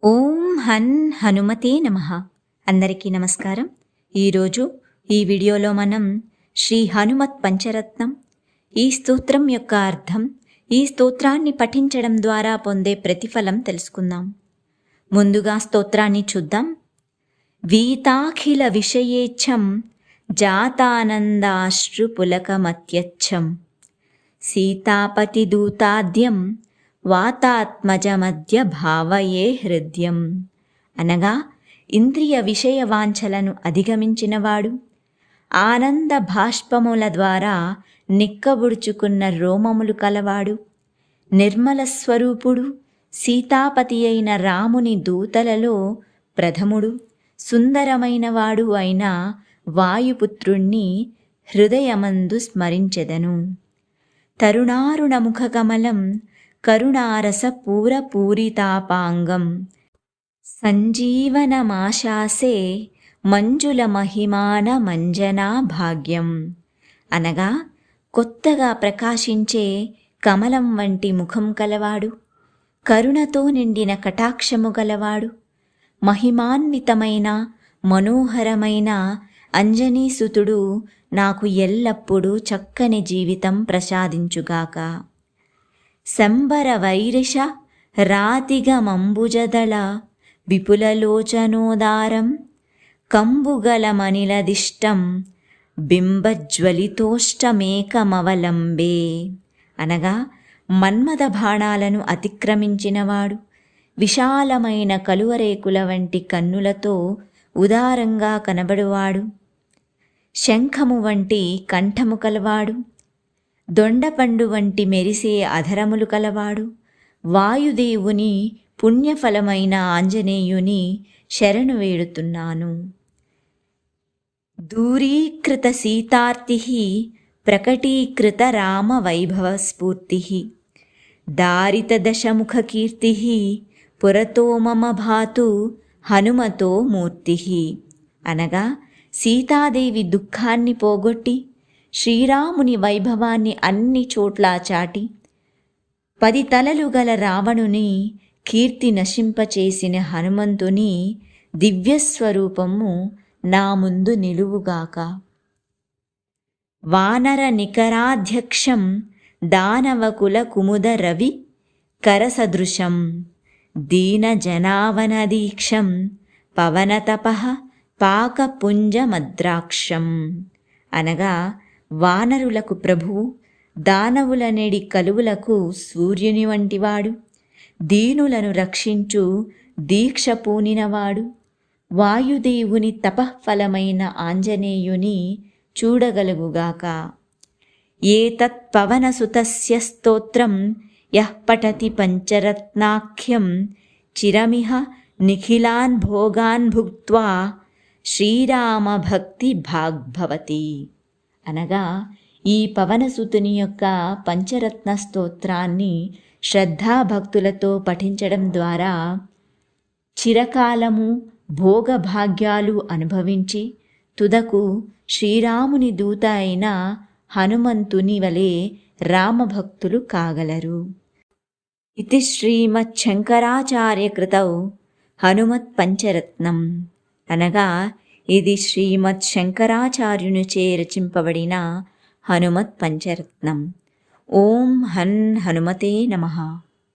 ఓం హన్ హనుమతే నమః. అందరికీ నమస్కారం. ఈరోజు ఈ వీడియోలో మనం శ్రీ హనుమత్ పంచరత్నం, ఈ స్తోత్రం యొక్క అర్థం, ఈ స్తోత్రాన్ని పఠించడం ద్వారా పొందే ప్రతిఫలం తెలుసుకుందాం. ముందుగా స్తోత్రాన్ని చూద్దాం. వీతాఖిల విషయేచ్ఛం జాతానందాశ్రు పులకమత్యచ్చం సీతాపతిదూతాద్యం వాతాత్మజమధ్య భావయే హృదయం. అనగా ఇంద్రియ విషయ వాంఛలను అధిగమించినవాడు, ఆనంద భాష్పముల ద్వారా నిక్కబుడుచుకున్న రోమములు కలవాడు, నిర్మల స్వరూపుడు, సీతాపతి అయిన రాముని దూతలలో ప్రథముడు, సుందరమైనవాడు అయిన వాయుపుత్రుణ్ణి హృదయమందు స్మరించెదను. తరుణారుణ ముఖకమలం కరుణారస పూరపూరితాపాంగం సంజీవనమాశాసే మంజుల మహిమాన మంజనా భాగ్యం. అనగా కొత్తగా ప్రకాశించే కమలం వంటి ముఖం కలవాడు, కరుణతో నిండిన కటాక్షము గలవాడు, మహిమాన్వితమైన మనోహరమైన అంజనీసుతుడు నాకు ఎల్లప్పుడూ చక్కని జీవితం ప్రసాదించుగాక. శంబర వైరిష రాతిగమంబుజదళ విపులలోచనోదారం కంబుగలమనిలదిష్టం బింబజ్వలితోష్టమేకమవలంబే. అనగా మన్మథ బాణాలను అతిక్రమించినవాడు, విశాలమైన కలువరేకుల వంటి కన్నులతో ఉదారంగా కనబడువాడు, శంఖము వంటి కంఠము కలవాడు, దొండపండు వంటి మెరిసే అధరములు కలవాడు, వాయుదేవుని పుణ్యఫలమైన ఆంజనేయుని శరణు వేడుతున్నాను. దూరీకృత సీతార్తి ప్రకటీకృత రామ వైభవ స్ఫూర్తి దారిత దశముఖ కీర్తి పురతో మమ భాతు హనుమతో మూర్తి. అనగా సీతాదేవి దుఃఖాన్ని పోగొట్టి శ్రీరాముని వైభవాన్ని అన్ని చోట్లా చాటి 10 తలలు గల రావణుని కీర్తి నశింపచేసిన హనుమంతుని దివ్యస్వరూపము నా ముందు నిలువుగాక. వానర నికరాధ్యక్షం దానవకుల కుముద రవి కరసదృశం దీనజనావనదీక్షం పవనతపః పాకపుంజమద్రాక్షం. అనగా వానరులకు ప్రభువు, దానవులనేడి కలువులకు సూర్యుని వంటివాడు, దీనులను రక్షించు దీక్ష పూనినవాడు, వాయుదేవుని తపఃఫలమైన ఆంజనేయుని చూడగలుగుగాక. ఏతత్ పవనసుతస్య స్తోత్రం యః పఠతి పంచరత్నాఖ్యం చిరమిహ నిఖిలాన్ భోగాన్ భుక్త్వా శ్రీరామ భక్తి భాగ్భవతి. అనగా ఈ పవనసుతుని యొక్క పంచరత్న స్తోత్రాన్ని శ్రద్ధాభక్తులతో పఠించడం ద్వారా చిరకాలము భోగభాగ్యాలు అనుభవించి తుదకు శ్రీరాముని దూత అయిన హనుమంతుని వలె రామభక్తులు కాగలరు. ఇది శ్రీమచ్చంకరాచార్యకృతౌ హనుమత్ పంచరత్నం. అనగా ఇది శ్రీమత్ శంకరాచార్యునిచే రచింపబడిన హనుమత్ పంచరత్నం. ఓం హన్ హనుమతే నమః.